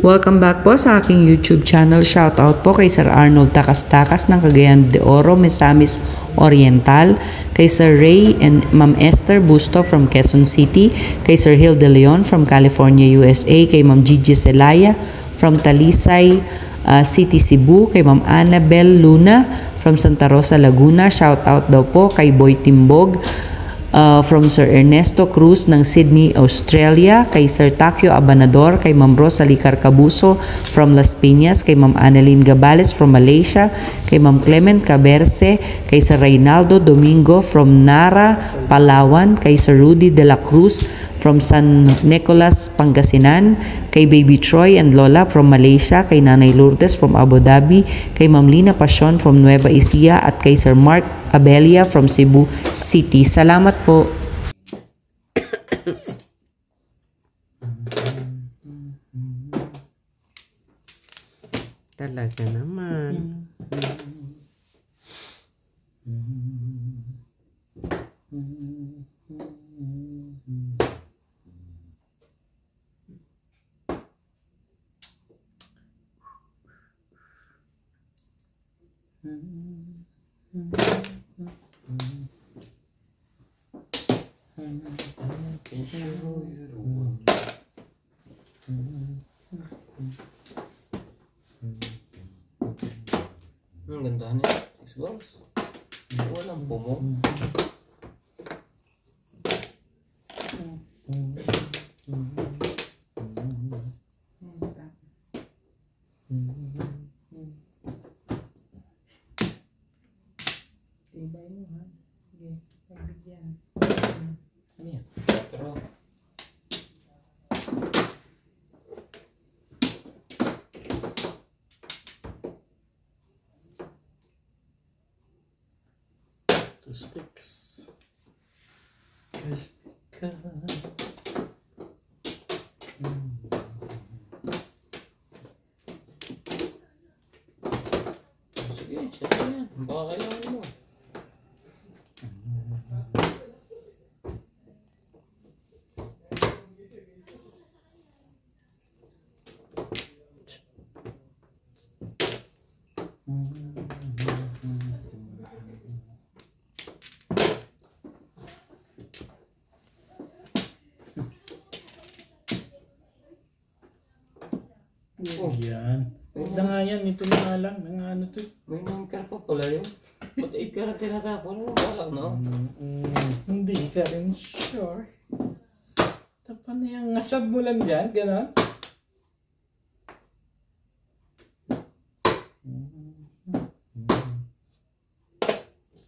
Welcome back po sa aking YouTube channel. Shoutout po kay Sir Arnold Takas-Takas ng Cagayan de Oro, Misamis Oriental, kay Sir Ray and Ma'am Esther Busto from Quezon City, kay Sir Hill de Leon from California, USA, kay Ma'am Gigi Celaya from Talisay City, Cebu, kay Ma'am Annabel Luna from Santa Rosa, Laguna. Shoutout daw po kay Boy Timbog from Sir Ernesto Cruz ng Sydney, Australia, kay Sir Takyo Abanador, kay Ma'am Rosalie Carcabuso from Las Piñas, kay Ma'am Annalyn Gabales from Malaysia, kay Ma'am Clement Caberce, kay Sir Reynaldo Domingo from Nara, Palawan, kay Sir Rudy de la Cruz from San Nicolas, Pangasinan, kay Baby Troy and Lola from Malaysia, kay Nanay Lourdes from Abu Dhabi, kay Ma'am Lina Pasion from Nueva Ecija, at kay Sir Mark Abelia from Cebu City. Salamat po. Talaga naman. Ang ganda niya. 6 balls. Walang pumo. Tibay mo ha. Sige, pagbigyan. Ano yan? Pero two sticks. Just because. sige, siya yan. Baka kailangan mo. Oh, yan. Huwag na nga yan. Ito na nga lang. Nga ano to. May 9 car pa pala yun. Ba't 8 car ang tinatapon? Ano balak, no? Hindi ka rin sure. Tapan na yung ngasab mo lang dyan. Ganon.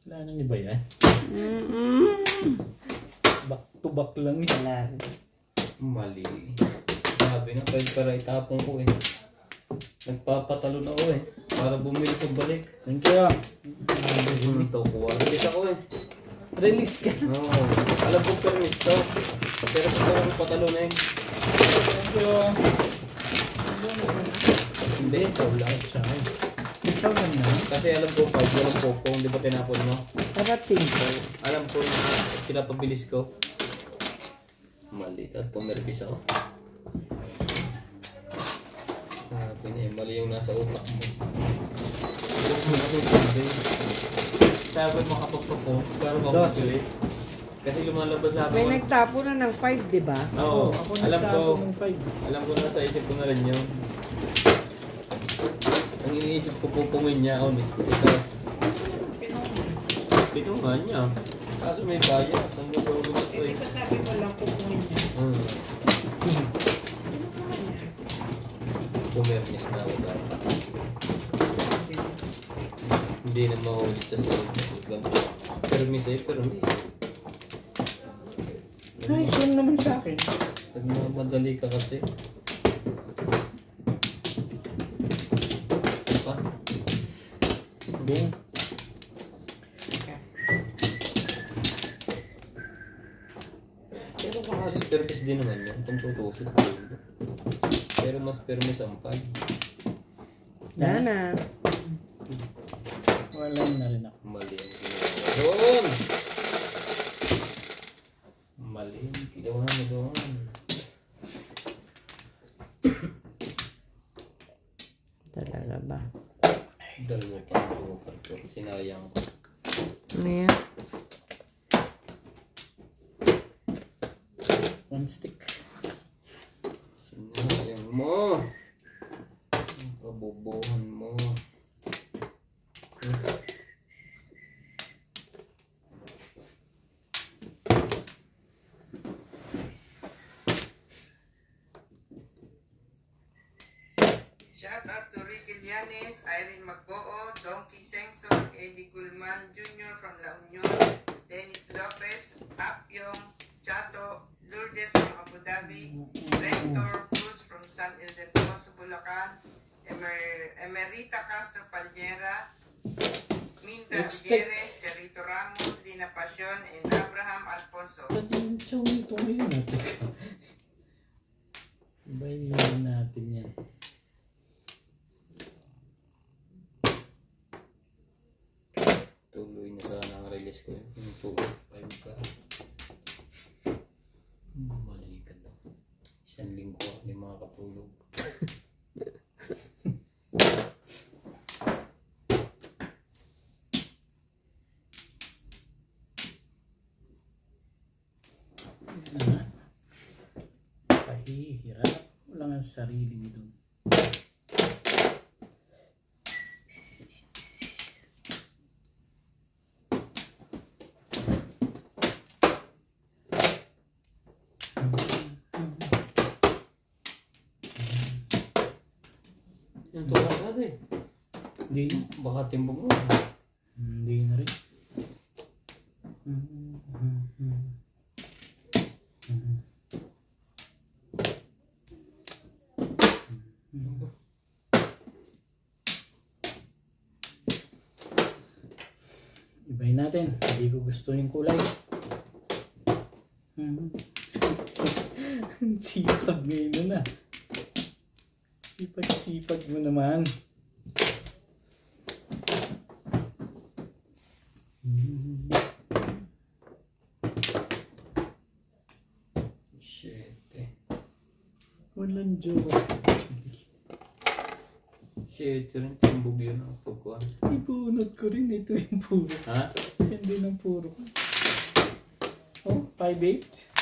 Wala nang iba yan. Back to back lang yan. Mali. Sabi na, pwede para itapon ko eh. Nagpapatalon ako eh. Para bumili sa balik. Thank you. Ito, kuha. Release ako eh. Release ka. Oo. Alam ko permis to. Pero kung parang patalon eh. Thank you. Hindi, ikaw lang. Ikaw lang na. Kasi alam ko, 5 walang popong. Di ba tinapon mo? Dapat simple. Alam ko, pinapabilis ko. Mali. At pumirpis ako. Sabi na eh, mali yung nasa utak mo. Huwag mo na sabi. Sabi mo kapag po, pero makapagsulit. Kasi lumalabas sa akin. May nagtapo na ng 5, di ba? Oo, Ako alam ko. nagtapo ng 5. Alam ko na sa isip ko na rin yun. Ang iniisip ko pupungin niya. Oh, ito. Pinungan niya. Kaso may bayad. Ang gagawin ko ito eh. Hindi pa sabi mo lang pupungin niya. Pumernis na ako dapat. Hindi na maulit sa sunod. Permis eh, permis. Nice lang naman sa akin. Nagmamadali ka kasi. Pa? Bing. Pero makalis permis din naman yan. Kung tutusin. Pero mas permis ang 5. Dana. Wala na rin ako. Mali ang ginawa doon. Mali ang ginawa mo doon. Talaga ba? Dalawa pa ang joker ko. Sinayang ko. Ano yan? One stick. Sinayang mo. Ang kabobohan mo. Shout out to Ricky Llanes, Irene Magoo, Donkey Sengson, Eddie Gulman Jr. from La Union, Dennis Lopez, Apyong, Chato, Lourdes from Abu Dhabi, Rector Cruz from San Ildefonso, Bulacan, Emerita Castro Palmera, Minda Villeres, Charito Ramos, Dina Pasion, and Abraham Alfonso. Pati yung chong ito ngayon natin. Ibayin naman natin yan. Tuloy na sana ang release ko yun. Yung 2.5 ka. Mali ka na. Isang linggo ako hindi makakatulog. Pahihirap mo lang ang sarili mo dun. Yung tulad natin. Hindi. Baka timbog mo. Hindi na rin. Ibayin natin. Hindi ko gusto yung kulay. Sipag ngayon na. Sipag mo naman. Shit. Walang joke. Shit, rin timbog yun ang pagkuhan. Ibunod ko rin. Ito yung puro. Ha? Hindi ng puro. Oh, 5'8".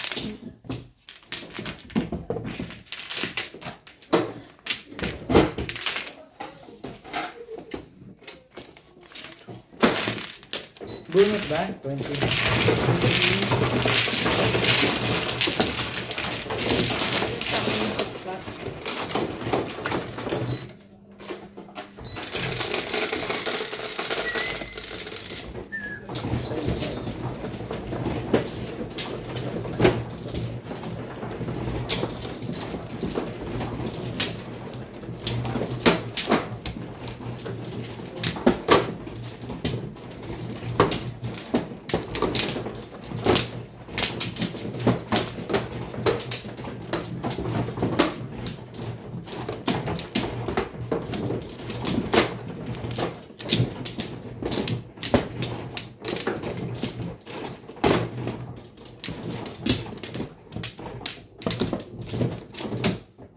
Bunot ba? 20.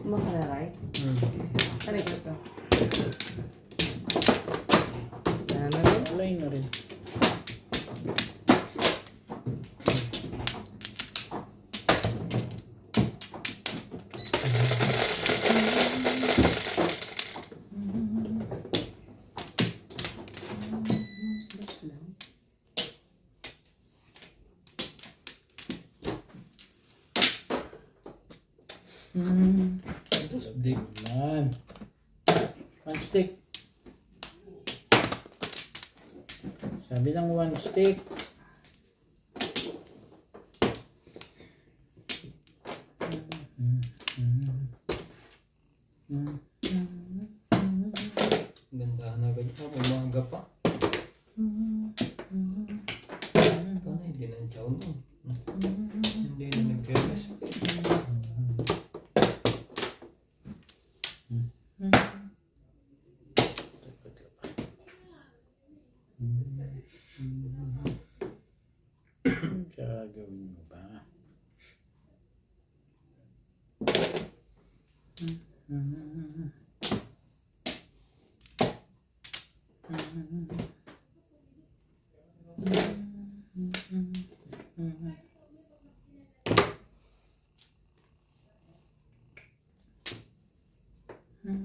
Makalaray? Sabi ko ito. Ano rin? Alay na rin. Stick. Man. One stick. Sabi ng one stick. Gandahan na agad. May manga pa. Paano hindi na ang chow mo? Hindi na nag-respect. Gagawin mo ba? Do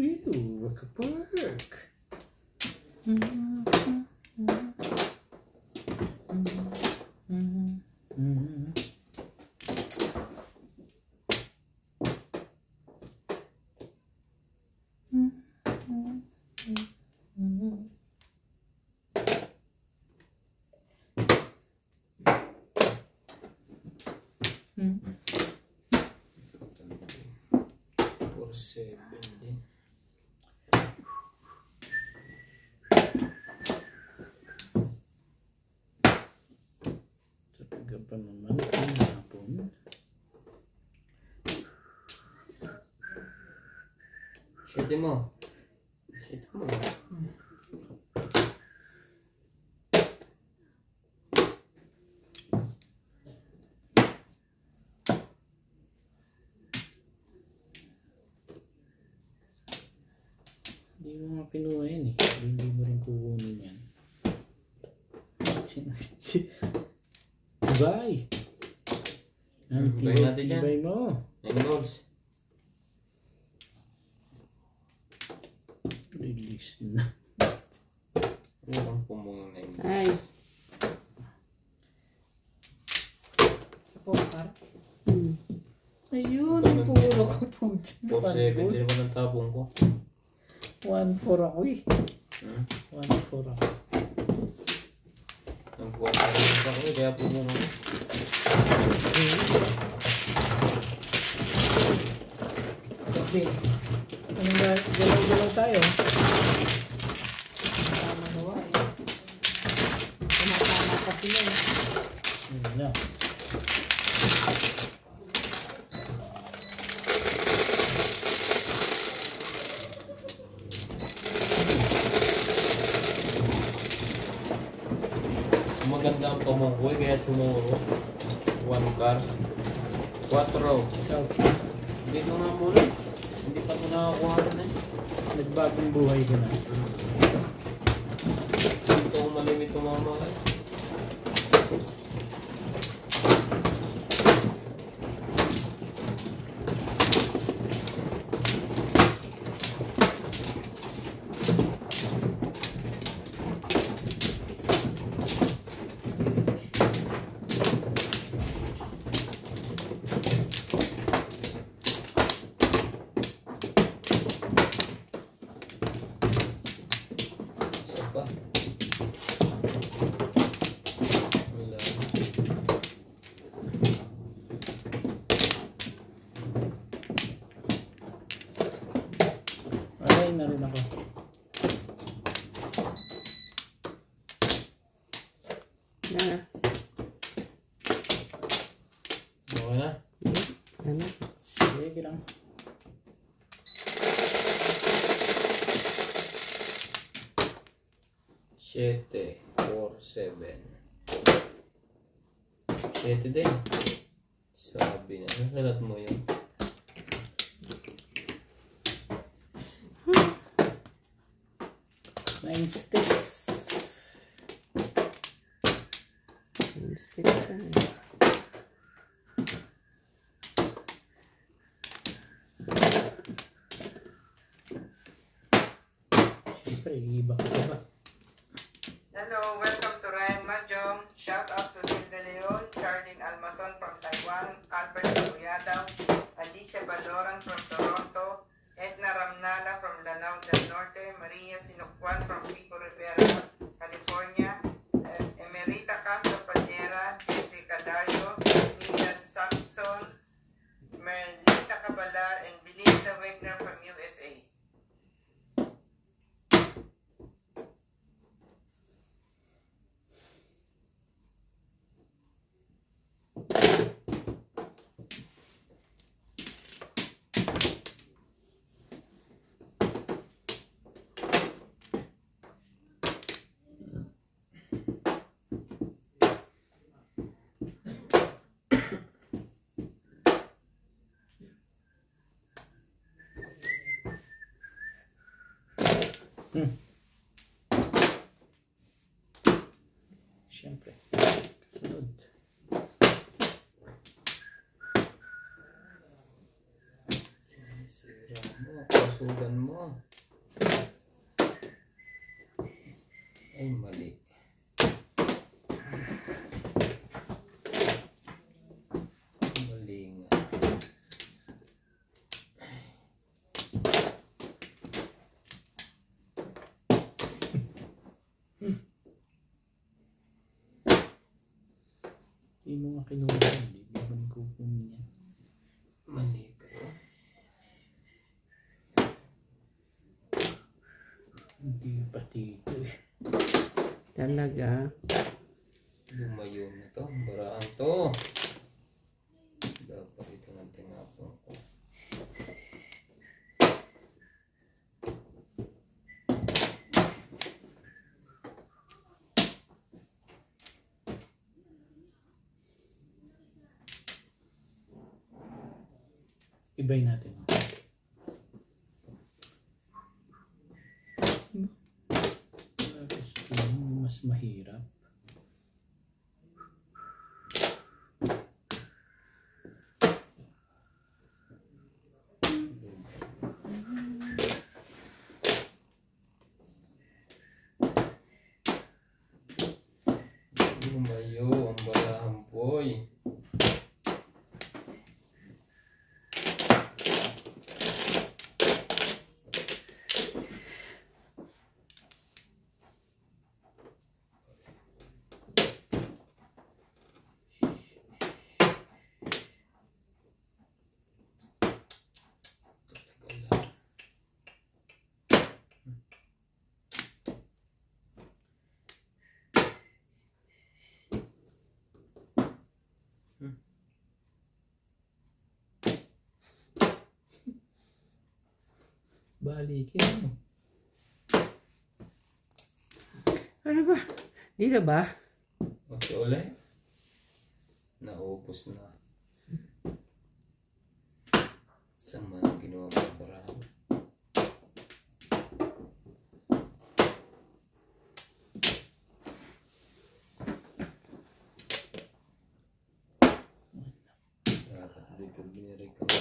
you work a work? Or 7 din. Talaga pa naman kahapon. Siyete mo. Siyete mo. Hindi mo nga pinuha yan eh. Hindi mo rin kukunin yan. Bye! Bye natin yan. Bye mo. 9 balls. Release na. Ano lang pumong 9 balls? Ay. Sa pokar? Ayun, ang puro ko po. 4-7 din naman ang tabong ko. 1-4 ako eh. 1-4 ako. Ang buwan sa rin ako kaya pumong ako. Okay. Anong galaw-galaw tayo? Tama gawa eh. Tumatama pa sila eh. Yun na. Maganda ang pumong ko kaya sumuro. 1 car. 4. Ikaw, Hindi ko nga muna. Hindi pa ko nakakuha na eh. nagbagong buhay ko na. Dito ko malimit tumama kayo. Isa pa. Wala. Ay, na rin ako. Na. Okay na? Ano? Sige lang. Siyete, 4, 7. 7 din. Sabi na. Nasalat mo yun. Nine sticks. Stick ka na. Siyempre, iiba ka pa ba? Hello, welcome to Ryan Mahjong. Shout out to Hilda Leon, Charlene Almason from Taiwan, Albert Uyadaw, Alicia Baloran from Toronto, Edna Ramnala from Lanao del Norte, Maria Sinukwan from Pico Rivera, California, Emerita Castro Padera, Jessica Dario, Nina Saxon, Merlita Cabalar, and Belinda Wegner from USA. Siyempre. Kasunod. Sira mo, pasugan mo. Ay, mali. Mali nga. Hindi mo nga kinuha. Hindi mo rin kukunin yan. Mali ka. Hindi pati ito eh. Talaga. Lumayo na to. Baraan to. Dapat ito ng tinapon ko. Ibay natin. Gusto mo mas mahirap. Lumayo ang balahampoy. Balikin mo. Ano ba? Dito ba? Okay, ulit. Naupos na. Sa mga ginawa mo barang. Dapat dito biniri ka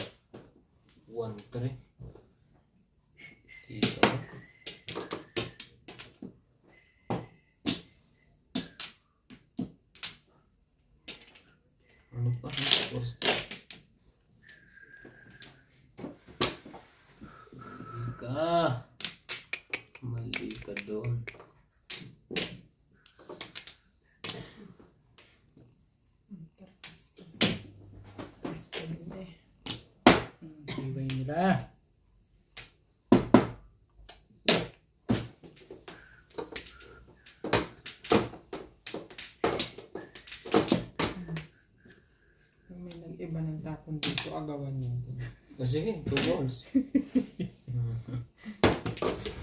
1-3. Dito. Ano pa ang scores to? Mali ka doon. Ibay nila. May nag-iba ng tapon dito, agawan niyo. O sige, 2 balls.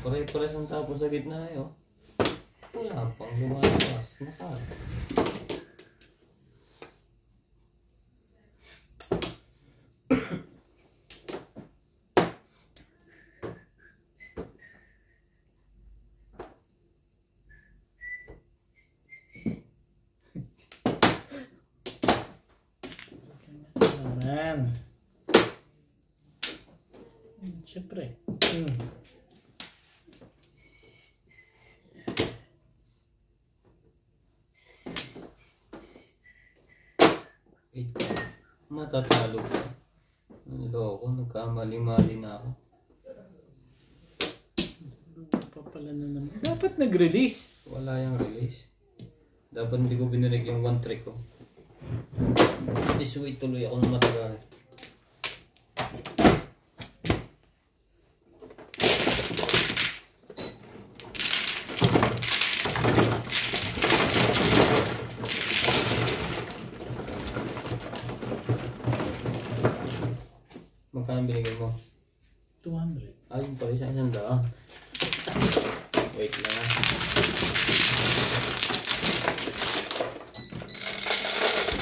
Pare-pares ang tapon sa gitna eh, oh. Wala pang lumalabas. Naka. Naman. Siyempre. Wait, matatalo ka. Ang loko, nagkamali-mali na ako. Pa pala na naman. Dapat nag-release. Wala yung release. Dapat hindi ko bininig yung 1 trick ko. This way tuloy ako ng matagal. Magkano binigay mo? 200. Ay, yung pala isang 100. Wait lang ah.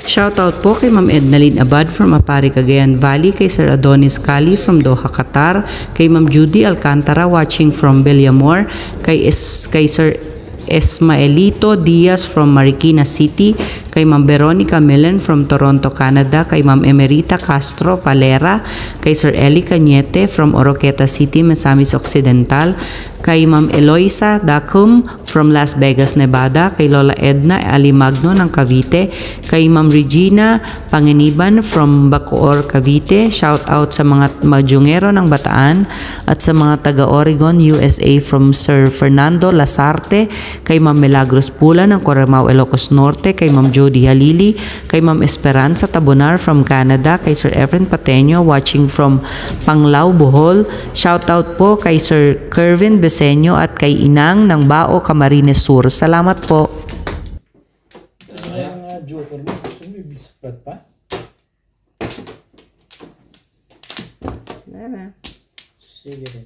Shoutout po kay Ma'am Ednalyn Abad from Apari, Cagayan Valley, kay Sir Adonis Cali from Doha, Qatar, kay Ma'am Judy Alcantara watching from Bellamor, kay Sir Esmaelito Diaz from Marikina City, kay Ma'am Veronica Melen from Toronto, Canada, kay Ma'am Emerita Castro Palera, kay Sir Eli Cañete from Oroqueta City, Misamis Occidental, kay Ma'am Eloisa Dacum from Las Vegas, Nevada, kay Lola Edna Alimagno ng Cavite, kay Ma'am Regina Panginiban from Bacoor, Cavite. Shout out sa mga Majungero ng Bataan at sa mga taga Oregon, USA from Sir Fernando Lasarte, kay Ma'am Milagros Pula ng Coramao, Ilocos Norte, kay Ma'am Jody Halili, kay Ma'am Esperanza Tabonar from Canada, kay Sir Efren Pateño watching from Panglao, Bohol. Shout out po kay Sir Kervin Beseño at kay Inang ng Bao, Camarines Sur. Salamat po. Kaya nga, Joker mo, gusto mo ibisaklat pa? Sige rin.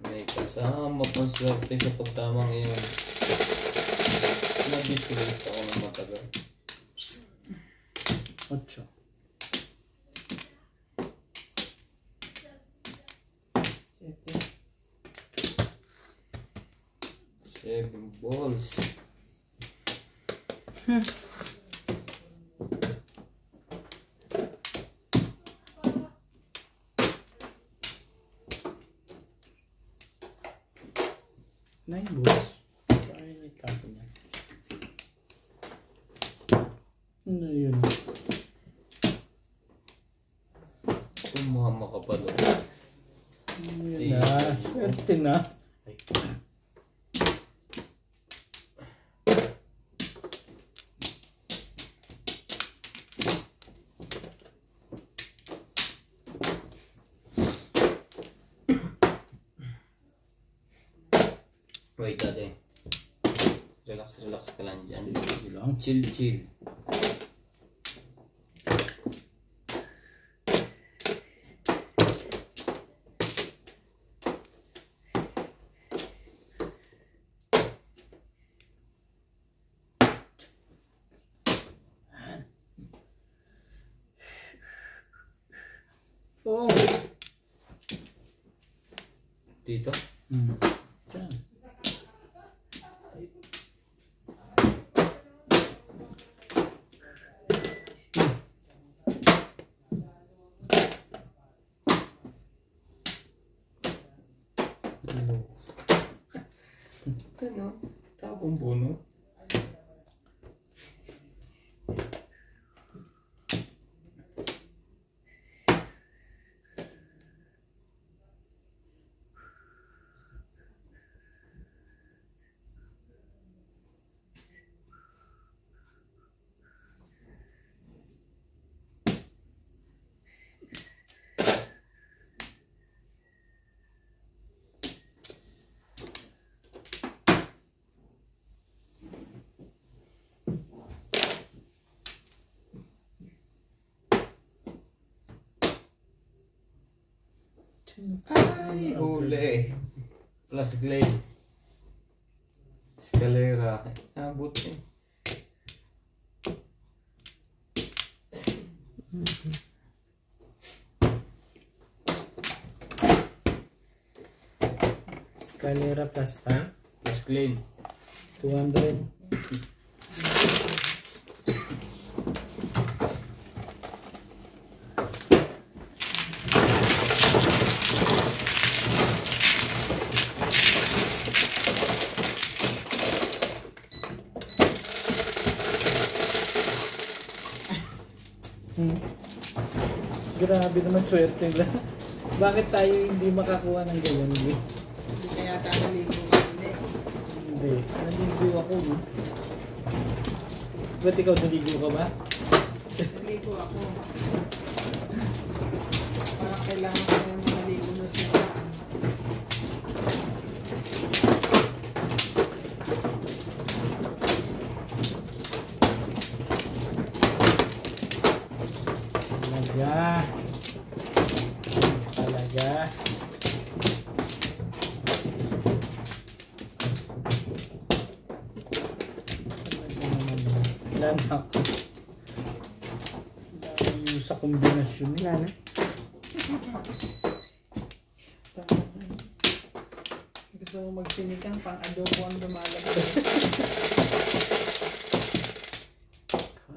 May kasama pang swerte sa pagtamang iyon. Nag-disrate ako ng matagal. 8. Seven balls. Nine balls. Kaya may tapo niya. Ano yun? Kumama ka pa doon. Ano yun na? Swerte na. Ay. Wait, ate. Relax ka lang dyan. Lang. Chill. Oh. Dito? Diyan. Ano? Tapong puno? Ay, huli. Plus clay. Escalera. Abot eh. Escalera plus time. Plus clay. 200. Grabe naman swerte lang. Bakit tayo hindi makakuha ng ganyan? Hindi kaya tayo naligo kanina. Hindi. Naligo ako. No? Ba't ikaw naligo ka ba? Naligo ako. Parang kailangan ko yung maligo na sila. Talaga. Ilan ako? kombinasyon. Wala na. Gusto mo magsinigang pang adobo ang lumalabas.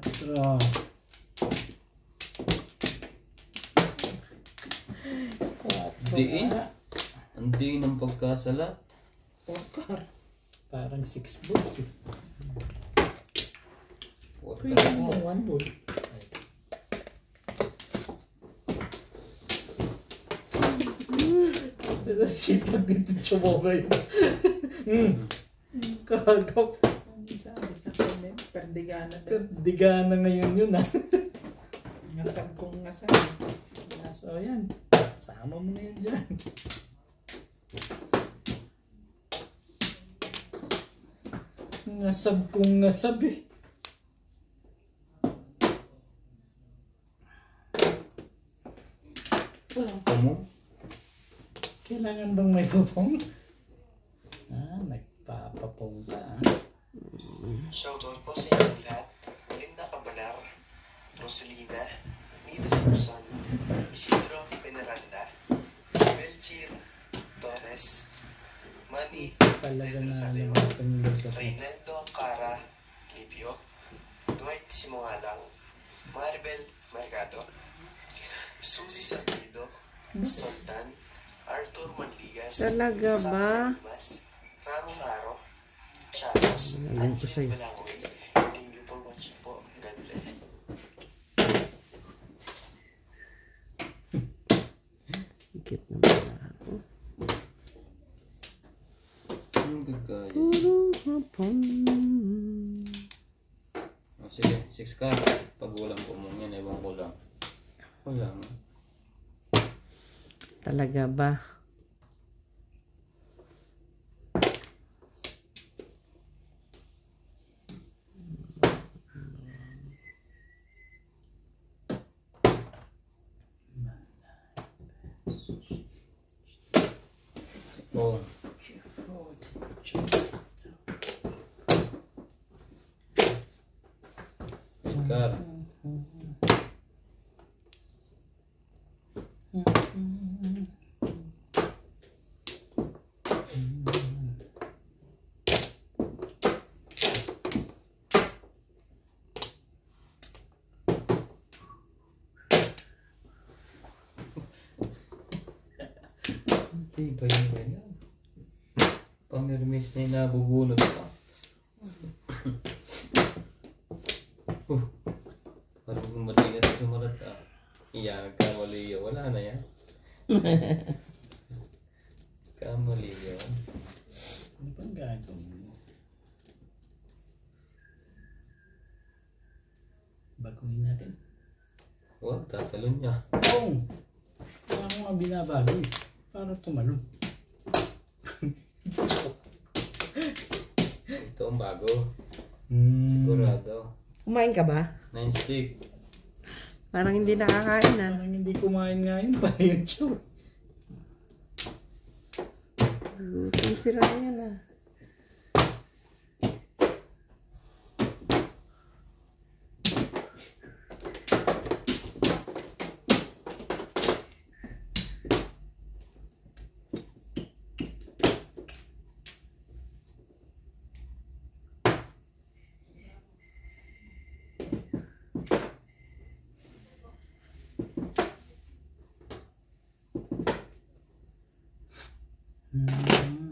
Katro. Diin. Ang diin ng pagkasalat. Porkar. Parang 6 bowls eh. Porkar Pwede mo. mo 1 bowl. Pero sipag dito chumokay. Kagap. Sabi sa comment, perdigana daw. Digana ngayon yun ah. Ngasag kong ngasag. So yan. Sama mo na yan dyan. Ngasab kong ngasab eh. Kamu? Kailangan bang may papong? Nagpapapong ka. Shoutout po sa inyong lahat. Linda Cabalar, Rosalina, Nita Simpson, Isidro Penaranda, Belchir Torres, Manny Talaga Pedro na Saleo, naman. Reynaldo Cara Lipio, Dwight Simongalang, Maribel Mercado, Suzy Sarpido, Sultan, Arthur Manligas, Talaga ba? Sam Dimas, Ramong Aro, Charos, Alam ko Angie sa'yo. Balangoy. Thank you for watching po. God bless. Ikit na pala ako. Ang gagaya. Puro hapon. Sige, 6 ka. Pag ulam ko mo yan, ewan ko lang. Wala nga. Talaga ba? Oo. Edgar. Hindi ba yun ganyan? Pamirmis na yung nabubunod pa. Parang kung matigas na sumalat ka. Iyan, kamaliyo. Wala na yan. Kamaliyo. Ano bang gagawin mo? Baguhin natin. Oh, tatalon niya. Oo! Wala akong nga binabago eh. Para tumalon. Ito ang bago. Sigurado. Kumain ka ba? 9 stick. Parang hindi nakakain ah. Parang hindi kumain nga yun. Parang yung chow. Lutong sira yan ah.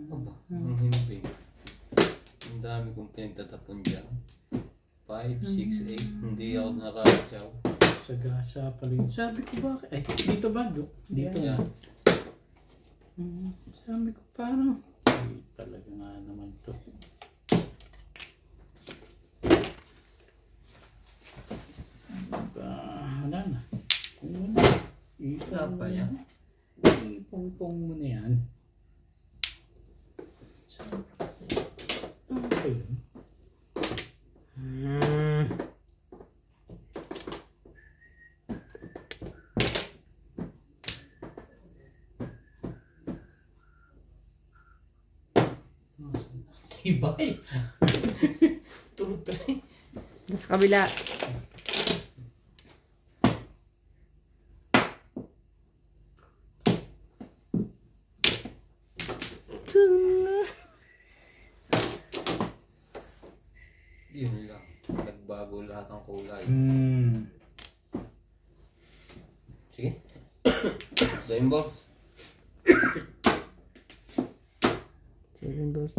Aba, ang himping. Ang dami kong pinagtatapon dyan. 5, 6, 8. Hindi ako nakakatsaw. Sa gasa pala yun. Sabi ko bakit? Ay, dito ba? Dito. Yan. Sabi ko parang. Ay, talaga nga naman to. Wala na. Kung wala. Wala pa yan. Ipong-pong mo na yan. Okay. Ibay. Turo try. Nasa kabila. lahat ng kulay. Sige. Same boss. 7 balls.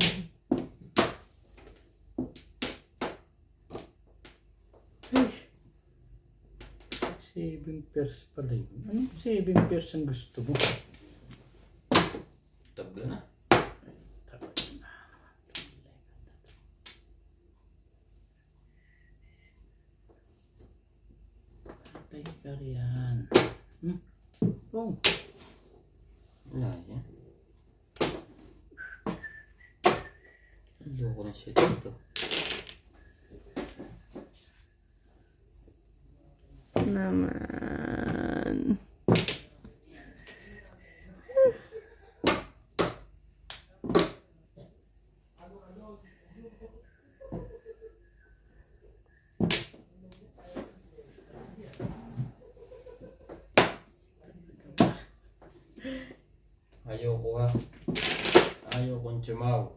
7 pairs pala yun. Anong 7 pairs ang gusto mo? Tabla na. Patay ka riyan. Oh. Wala yan. Ayoko na siya dito. Naman. Ayoko ha. Ayokong chumaw.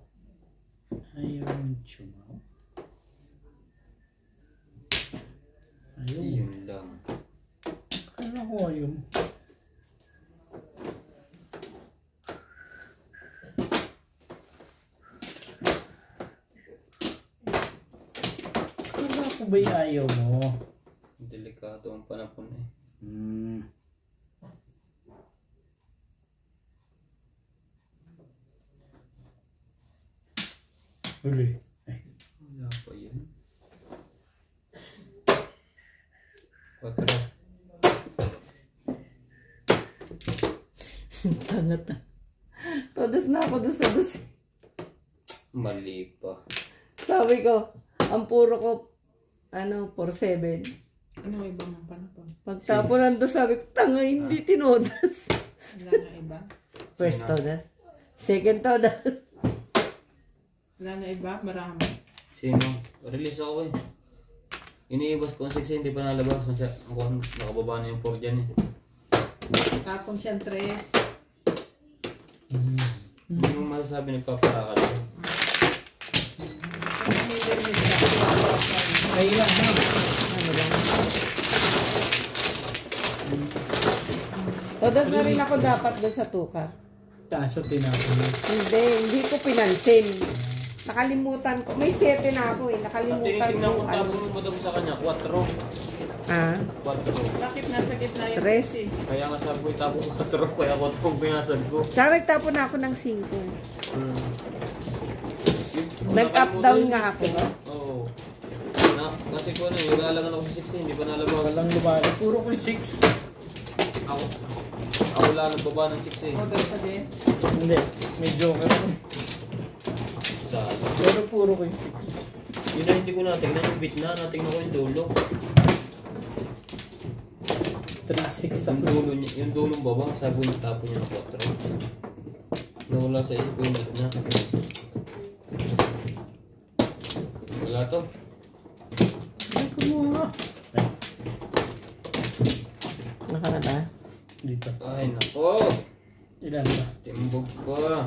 Ayaw ng chumaw. Ayaw. Yun lang. Kala ko ayun. Kala ko ba'y ayaw mo? Delikado ang panapon eh. Uli. Wala pa yun. 4. Tanga-tanga. Todos na ako doon sa dos. Mali pa. Sabi ko, ang puro ko, 4-7. Ano iba ng panapon? Pagtapon nando, sabi ko, tanga, hindi tinodas. Wala na iba? First todas. Second todas. Wala na iba? Marami. Sino? Release ako eh. Iniibas ko ang 6 hindi pa nalabas. Nakababa na yung 4 dyan eh. Tapon siyang 3. Hindi mo masasabi nagpaparaka lang. Ay lang. Todas na rin ako dapat doon sa tukar. Taso tinapon. Hindi ko pinansin. Nakalimutan ko. May 7 na ako eh. Ang Nakalimutan tinitingnan ko. ko tapos mo madam sa kanya, 4. Ah? 4. Bakit nasa gitna yung Tres. kasi? Kaya nga sabi ko itapos ko 4, kaya 4 binasag ko. Tsaka nagtapon na ako ng 5. Kung Nag-up nakalimutan down yung nga list, ako. diba? Oo. Kasi ko ano, yung lalangan ako sa 6 hindi pa nalabas. Walang lumali. Puro ko 6. Ako lang nagbaba ng 6 eh. O, doon pa din. Hindi. May joker ako. Pero puro ko 6. Yun na hindi ko natingnan yung bitna, natingnan ko yung dulo. 3-6 Yung ako. dulo niya, yung dulong baba, sabi ko tapon niya ng 4. Nawala sa isip ko yung bitna. Wala to. Ay, kumuha. Nakalala? Dito. Ay nako! Ilan ba? Timbog pa.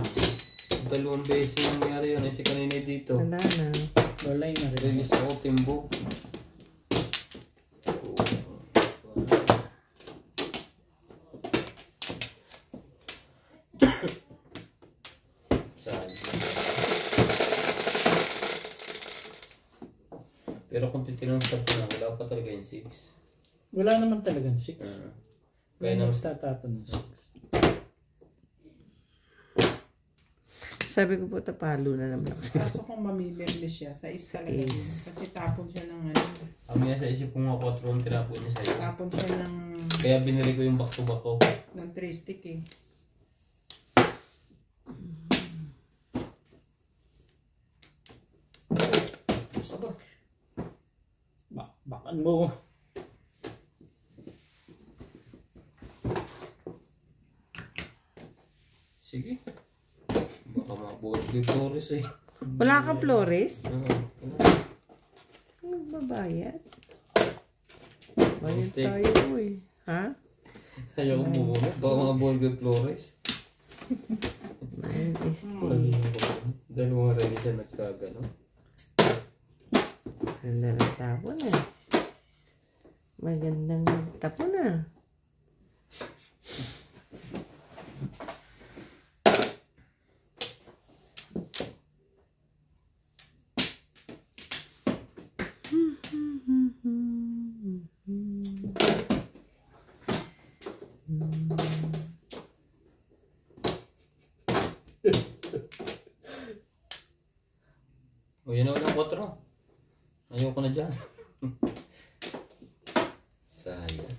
2 beses nangyari yun. Ay si kanina dito. Wala na. Walay na rin. Release ako, timbog. Pero kung titignan sa na, wala pa talaga yung 6. Wala naman talagang 6. Kaya Kaya naman naman tatapon ng 6. Sabi ko po, tapalo na naman ako. Kaso kung mamimili siya, sa isa talaga yun. Is. Kasi tapon siya ng ano. ang nga sa isip ko nga 4 ang tinapon niya sa'yo. Tapon siya ng Kaya binili ko yung back to back ko. 3 stick eh. Bakan mo. Sige. Baka mabuhat yung Flores eh. Wala kang Flores? Oo. Babayad. Bayad Mistake. tayo eh. Ha? Ayaw ko bumuna. Baka mga buhat yung Flores. Este. Dalawang rin siya nagkagano. Ang tapon eh. Magandang tapo na. O yan na ulang 4. Ayoko na dyan. Sayang.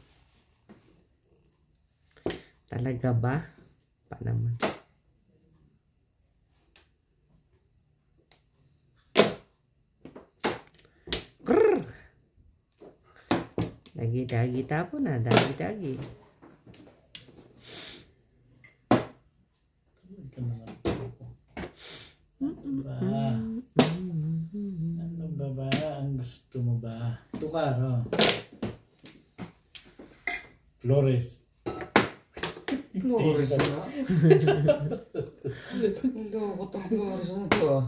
Talaga ba? Pa naman. Grrr! Dagi-dagi tapo na. Dagi-dagi. Ito naman po. Ano ba? Ang gusto mo ba? Ito ka, no? Flores. Flores na. Loko tong Flores na to ah.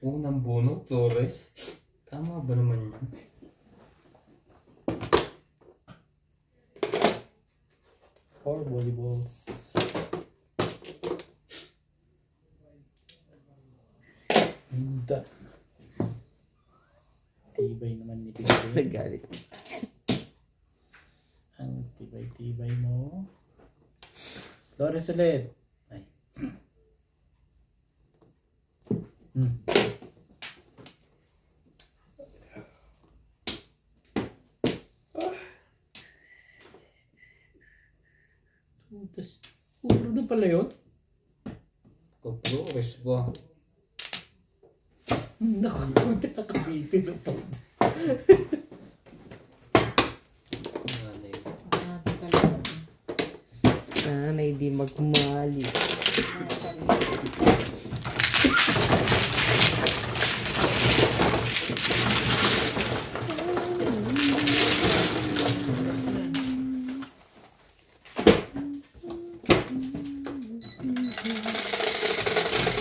Unang bono, Flores. Tama ba naman yun? Four volleyballs. Ganda. Tibay naman ni Pinto. Nagalit. Ang tibay-tibay mo. Flores ulit. Ay. Puro na pala yun? Flores ba? Naku, buti nakabitin na pa. Sana'y di magmali.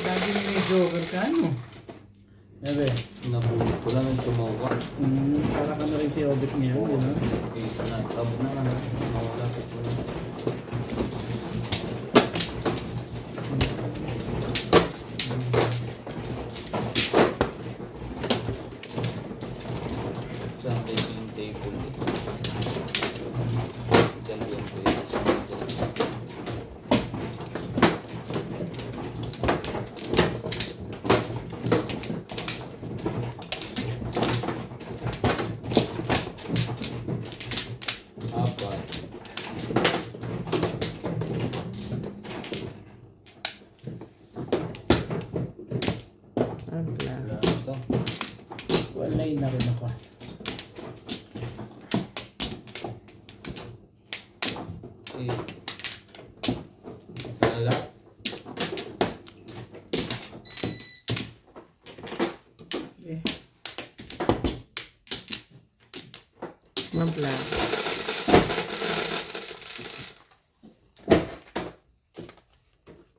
Lagi na may joker ka, ano? Ebe. Nabulot ko lang ang tumawa. Para ka na rin si Obit niya, di ba? Ito na, tabo na nga. Mawala ko po na. Saan tayo yung table? Dalawang ko yung sa apat. Abla. Wala ito. Walay na rin ako. Okay. Wala. Mabla.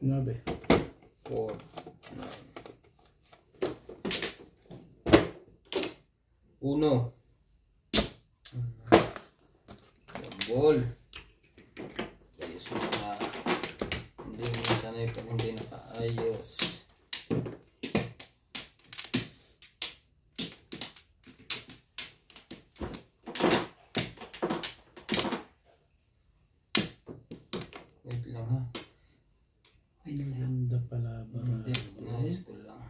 Nabe. 4. Uno. Ball. Ayos mo na. Hindi mo sanay pag hindi nakaayos. Wait lang ha. Ay, ganda pala ba? Hindi, inayos ko lang.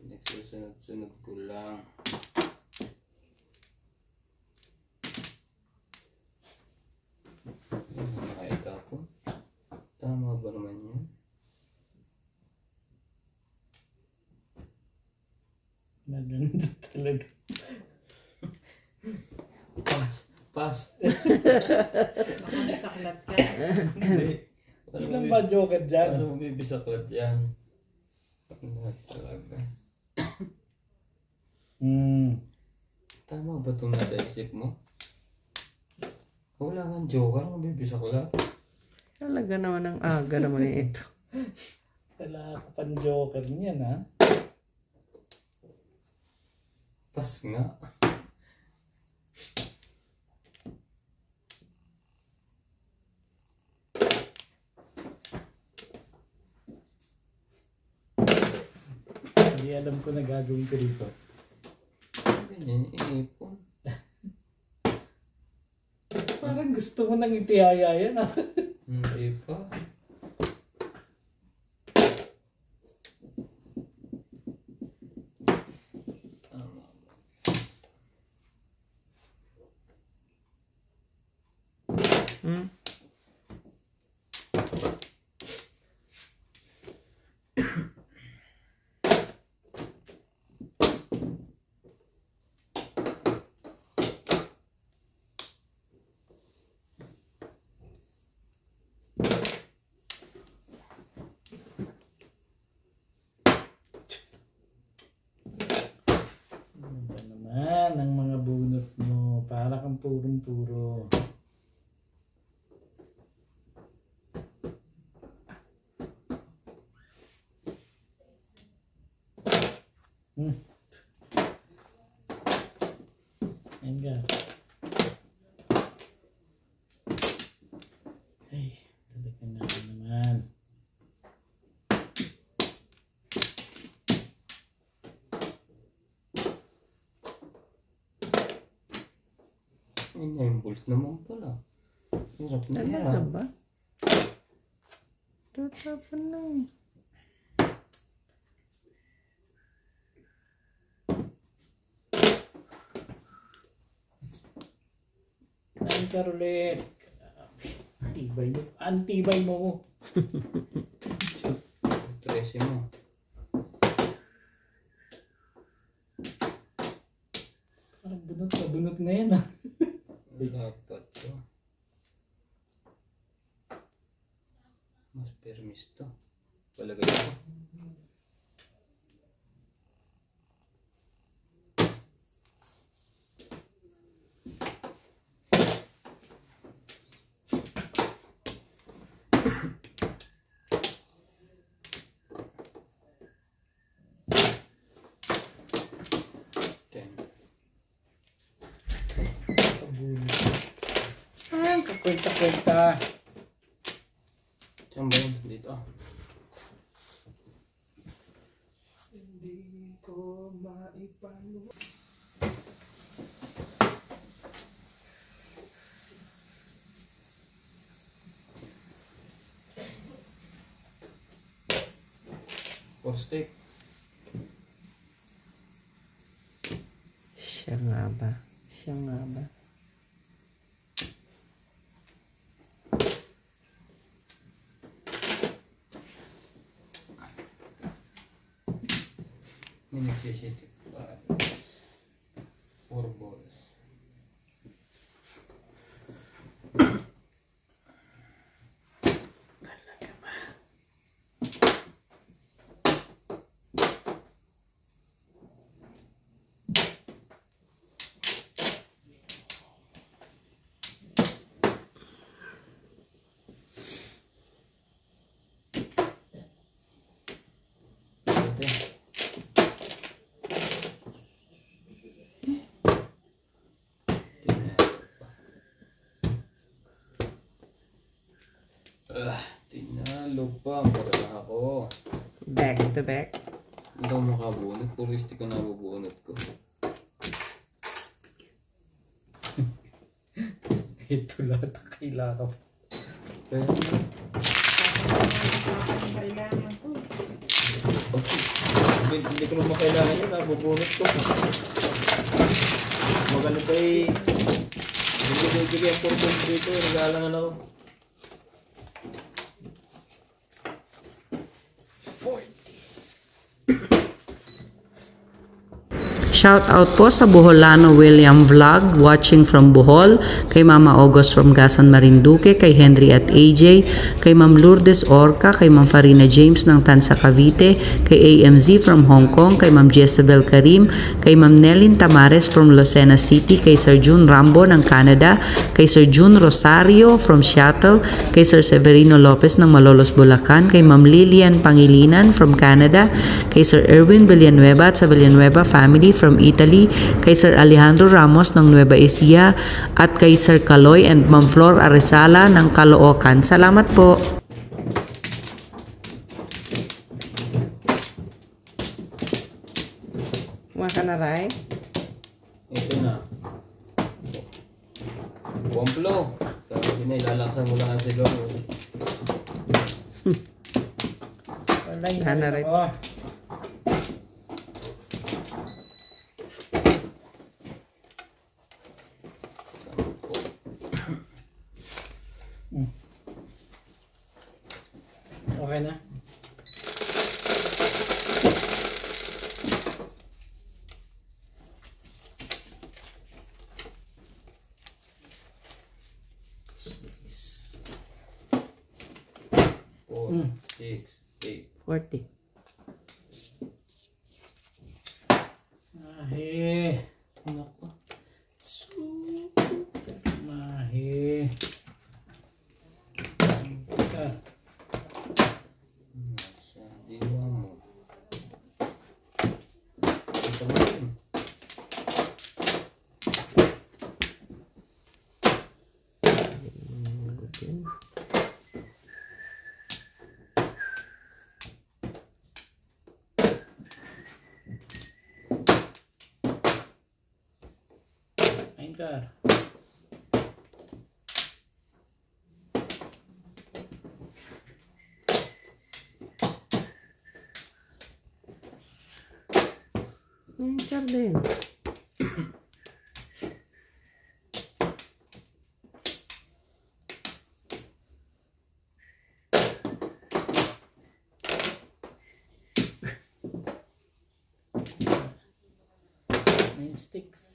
Nagsusunod-sunod ko lang. Nakita ko. Tama ba naman yun? Maganda talaga. Pass. Pass. Baka may saklat ka. Hindi. Ilan ba joker dyan? Ano bibisaklat yan? Ano talaga? Tama ba itong nasa isip mo? Wala kang joker, mabibisaklat. Talaga naman ang aga naman ito. Wala ka pang joker niyan, ha? Pas nga. Hindi alam ko na gagawin ko dito. Ganyan, ipon. Parang gusto mo nang itihaya yan ah. Hindi pa. Ano ba naman ang mga bunot mo? Para kang purong-puro. Enga. Ay, talaga na naman. Yun na yung balls naman pala. Hirap na Talaga hirap. ba? Tatapan na eh. Ay, Carolet. Antibay mo. 13 mo. Parang bunot na yan ah. Dapat to. Mas permis to. Palagay ko. Ay, kakwenta-kwenta. Saan ba yun? Dito. Hindi ko maipalo. For steak. Siya nga ba? Siya nga ba? May nagsisitip pa. 4 balls. Tinalo pa. Para ako. Back to back. Hindi ako makabunot. Puro stick ang nabubunot ko. Ito lahat ang kailangan. Kaya Kailangan ko. hindi ko naman kailangan yun. Nabubunot ko. Magano pa eh. Hindi ang purpose dito. Nag-aalangan ako. Shout out po sa Boholano William Vlog, watching from Bohol, kay Mama August from Gasan Marinduque, kay Henry at AJ, kay Ma'am Lourdes Orca, kay Ma'am Farina James ng Tansa Cavite, kay AMZ from Hong Kong, kay Ma'am Jezebel Karim, kay Ma'am Nelin Tamares from Lucena City, kay Sir June Rambo ng Canada, kay Sir June Rosario from Seattle, kay Sir Severino Lopez ng Malolos, Bulacan, kay Ma'am Lilian Pangilinan from Canada, kay Sir Erwin Villanueva at sa Villanueva family from from Italy, kay Sir Alejandro Ramos ng Nueva Ecija, at kay Sir Kaloy and Ma'am Flor Aresala ng Caloocan. Salamat po. Kuha ka na, Ray? Ito na. Buwamplo. Sabi na, ilalaksan mo lang ang siguro. Wala yun. Hana, Ray. Oh. Okay na. Four, 6, 8. 40. Mahi. Nako. Super mahi. Ika. Nasa diwa mo. Ito mo yun. Anchor. Anchor din. Main sticks.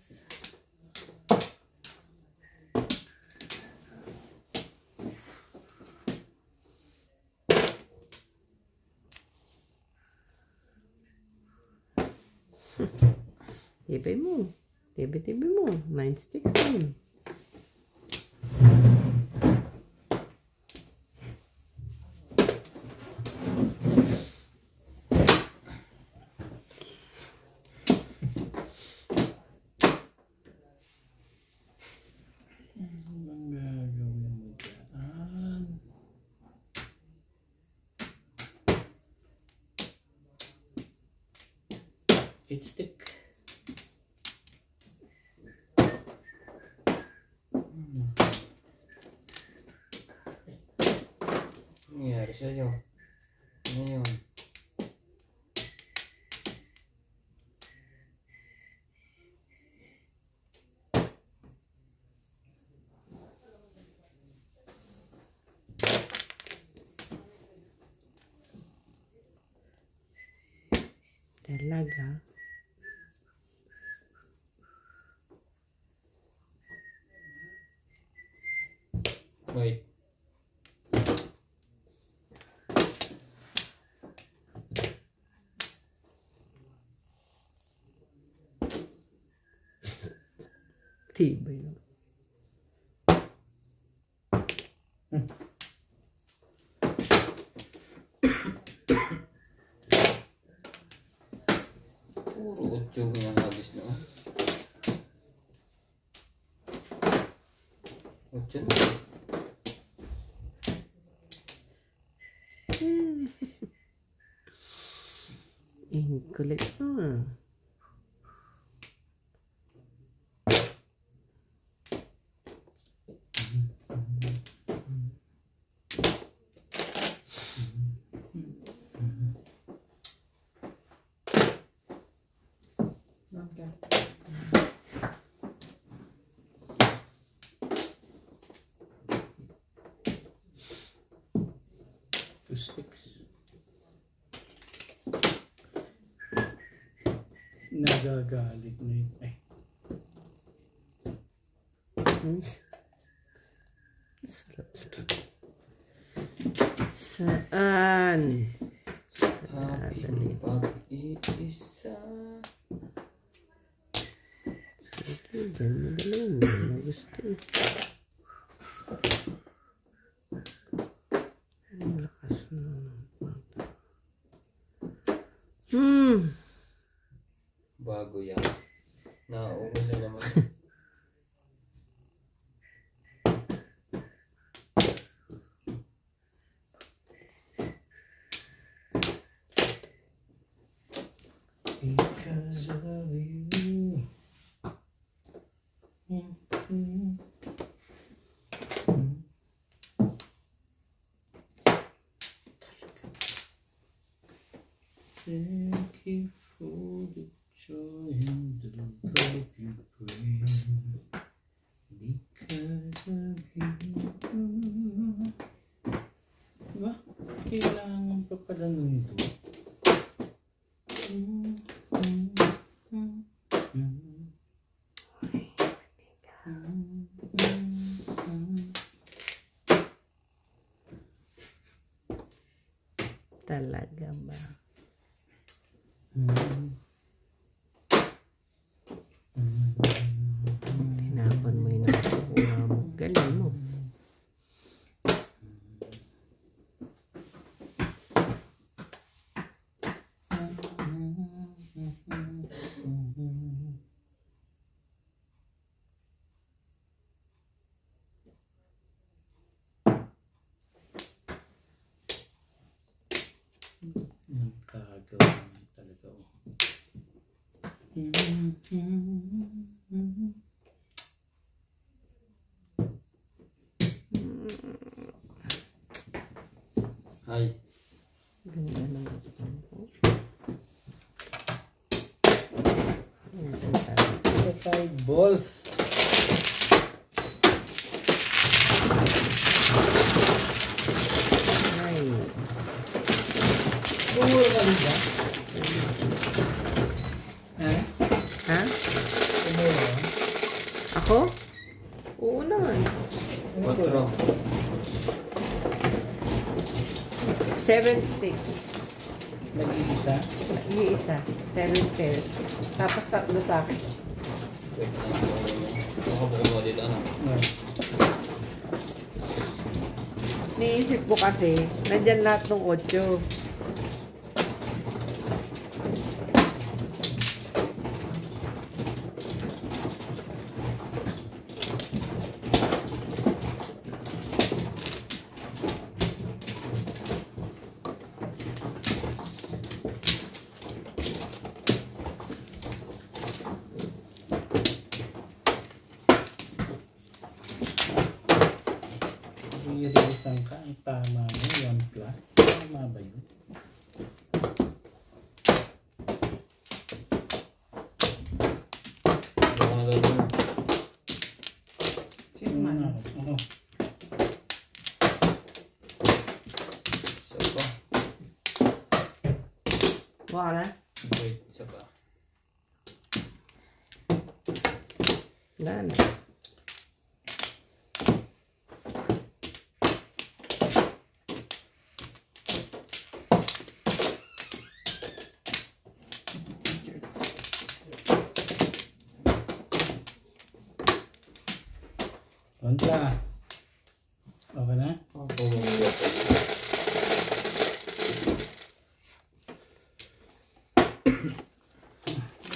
Tibay mo. Tibi mo. 9 sticks din. Anong gagawin mo dyan? Eight stick. Ano nangyari sa'yo? Ano yun? Talaga. Wait. Tibay lang. Puro 8 yung habis na. 8 na. Kulit na. Two sticks. Nagagalit na yun. Ay. Sarap ito. Saan? Aking pag-iisa. Sige, dyan mo dalawin mo. Na gusto eh. Ang lakas na. Bago yan. Because of you. Thank you for the joy and the love you bring. Because of you. Diba? Kailangan pa pala nun ito. Talaga ba? Tinapon mo yung nakukuha mo. Galing mo. Nakakagawa naman talaga ako. Hi. Ganda ng gustuhan ko. The 5 balls. Ay. Bumura ka rin ba? Ha? Bumura ka? Ako? Oo naman. 4. 7 stick. Nag-iisa? Iisa. 7 pairs. Tapos 3 sa akin. Wait lang. Makabuko mo dito ano? Niisip ko kasi, nandyan lahat ng 8. I-realisan ka, ang tama mo, 1 flat. Tama ba yun? Baka gano'n. Sino man? Ako. Isa pa. Wala. Wait, isa pa. Gana. Kontra. Okay na? Ako. Ano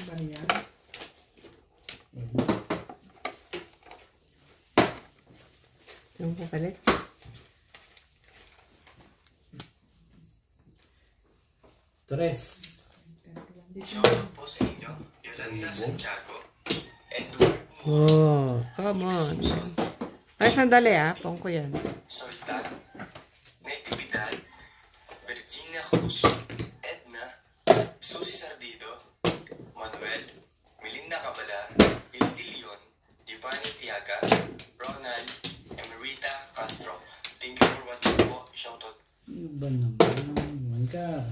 ba yan? Yung papalit. Tres. Shoutout po sa inyo, Yolanda Santiago, Edward Oh, come on. Ay, sandali pong ko yan. Sultan, Natividad, Virginia Cruz, Edna, Susie Sardido, Manuel, Melinda Cabala, Hildy Leon, Giovanni Tiaga, Ronald, Emerita Castro. Thank you for watching po. Shoutout. Ano ba naman? Iwan ka.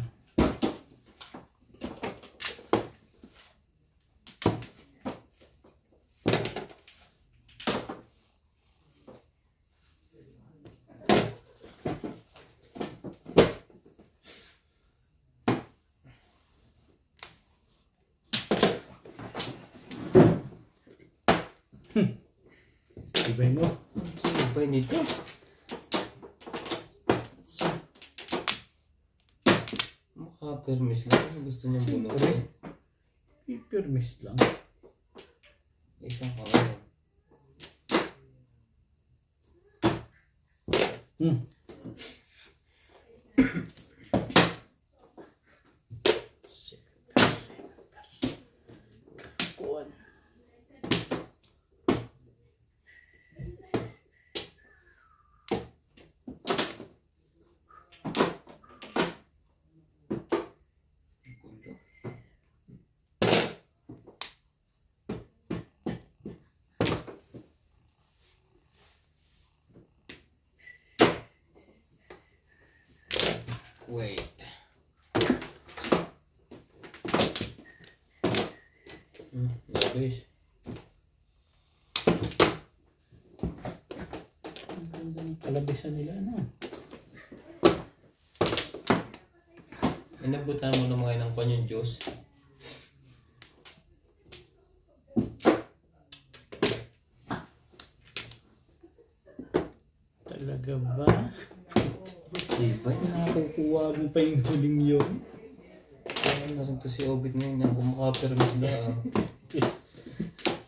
Ibay mo. Ano ba nito? Mukha permis lang. Ano gusto niyang bunutin? Pipirmis lang. Isang kaano. Wait. Labis. Ang ganda ng kalabisan nila, ano? Inabutan mo na mga ng kanyang juice. Talaga ba? Diba? Nakukuha mo pa yung huling yun? Kaya na rin to si Obit ngayon na kung makapermis na.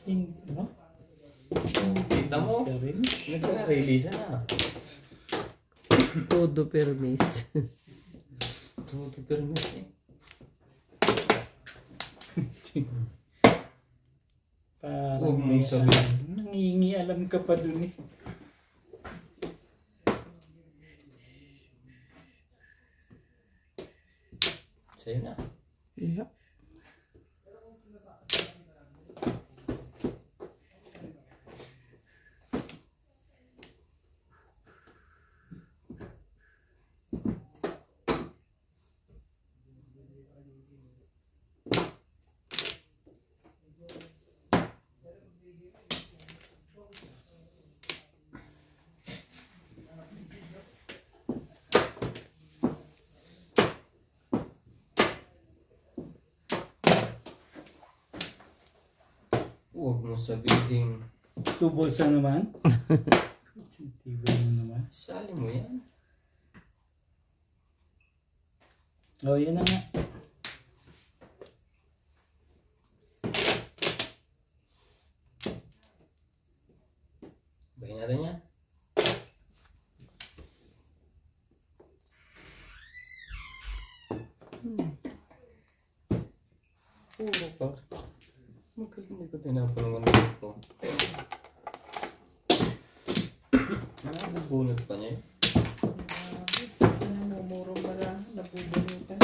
Hindi ba? Kita mo? Nagka-release na. Todo permis. Todo permis eh. Parang Huwag mong sabihin. nangingialam ka pa dun eh. Sa'yo na. Yeah. Huwag mo sabihin. 2 balls na naman. Tibay mo naman. Sali mo yan. Oh, yan na nga. Bahin natin yan. Puro ka. Magaling hindi ko tinapanungan ito. Nakabunot pa niya eh. Namumuro ba na nabubunutan?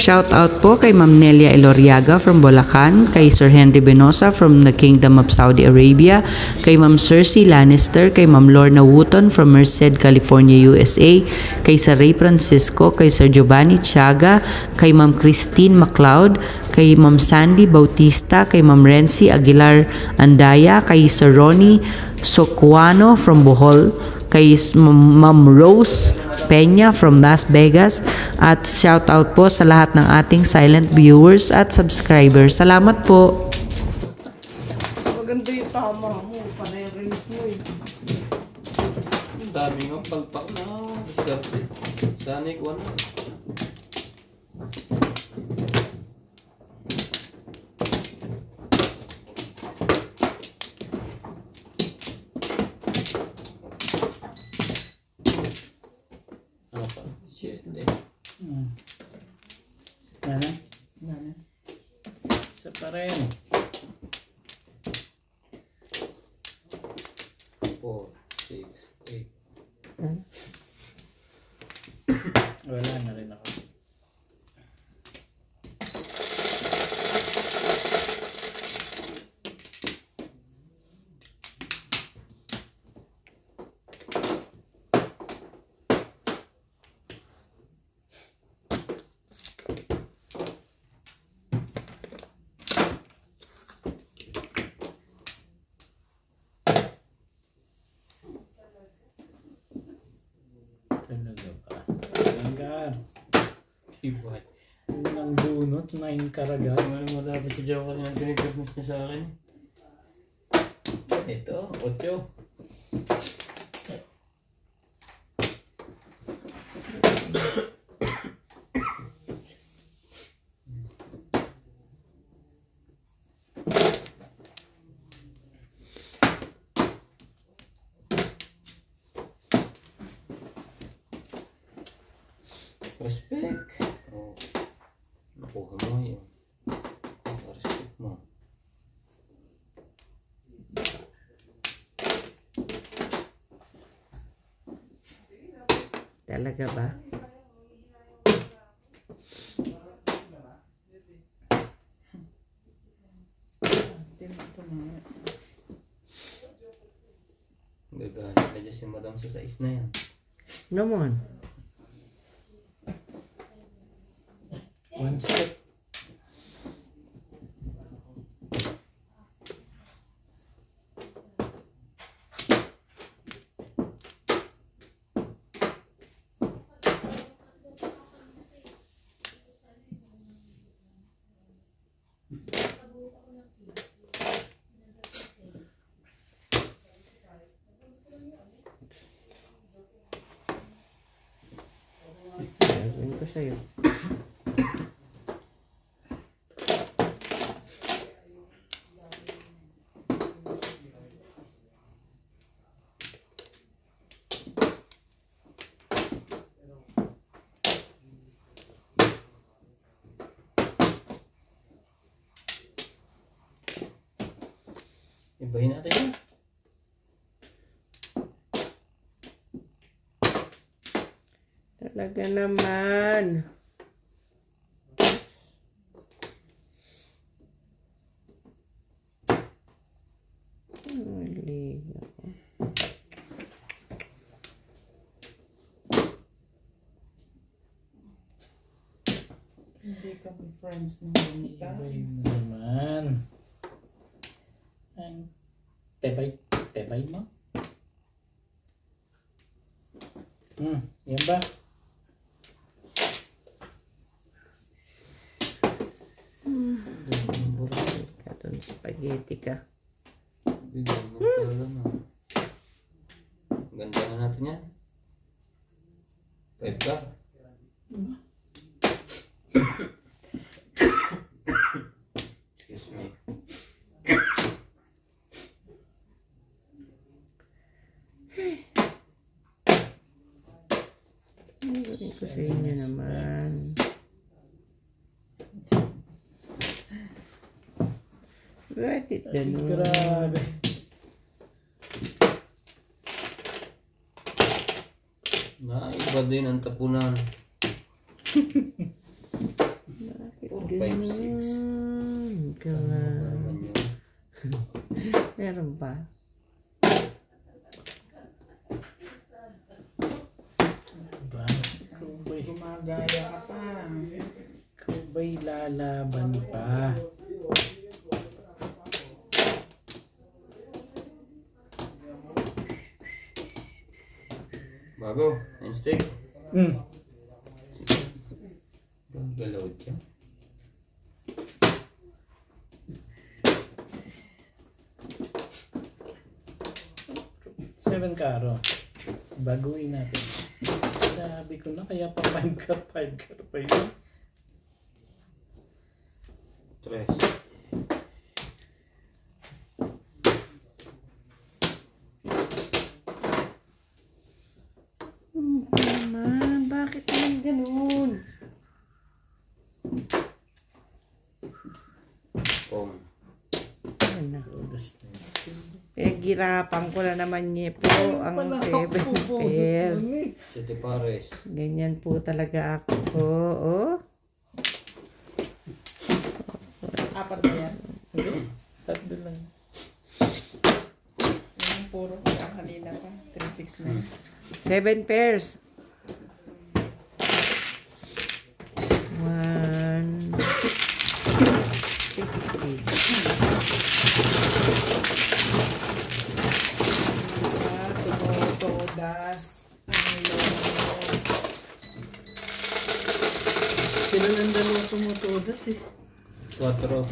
Shout out po kay Ma'am Nelia Eloriaga from Bulacan, kay Sir Henry Benosa from the Kingdom of Saudi Arabia, kay Ma'am Cersei Lannister, kay Ma'am Lorna Wooton from Merced, California, USA, kay Sir Ray Francisco, kay Sir Giovanni Tiaga, kay Ma'am Christine MacLeod, kay Ma'am Sandy Bautista, kay Ma'am Renzi Aguilar Andaya, kay Sir Ronnie Socuano from Bohol, kay Ma'am Rose Peña from Las Vegas, at shout out po sa lahat ng ating silent viewers at subscribers. Salamat po. Maganda yung tama mo. Pare-release mo eh. Ang dami nga palpak na. Diskarte. Sana ikuha na. Ano pa? Shit eh. Yan na. Isa pa rin. 4, 6, 8. Wala na rin ako. Talaga ba? Hanggar. Ibay. Unang bunot, 9 karagat. Ano mo dapat si Joe kanina tinitipmus niya sa akin? Ito, 8. Respect. Oh. Nakuha mo yun. Respect mo. Talaga ba? Gagana na dyan si Madam sa size na yan. Naman. One step. Gagawin ko sa'yo. Ibahin natin yun. Talaga naman. Mali ako. Hindi kami friends ng ganita. Ibay mo naman. Ay, tebay mo? Yan ba? Katong spaghetti ka. Bigyan mo talaga na. Ganda na natin yan. 5 ka. Excuse me. Gawin ko sa inyo naman. Write it down. Grabe. Naiba din ang tapunan. Bakit 4, 5, 6. ganun? Meron ba? Diba? Gumagaya ka pa. Ikaw ba'y lalaban pa? Bago. And stick. Gagalaw dyan. Seven karo. Baguhin natin. Sabi ko na kaya pa 5 ka pa yun. 3. Naman, bakit naman ganun? Pom. Ay, naku. Girapan ko na naman niya po ang 7 pairs. 7 pares. Ganyan po talaga ako. Oh. Apat na yan. Tatlo lang. Yung puro ka kanina pa. 369. 7 pairs. 1, 6, 8. Tumutodas. Ang lolo. Sila ng dalawa tumutodas eh. 4.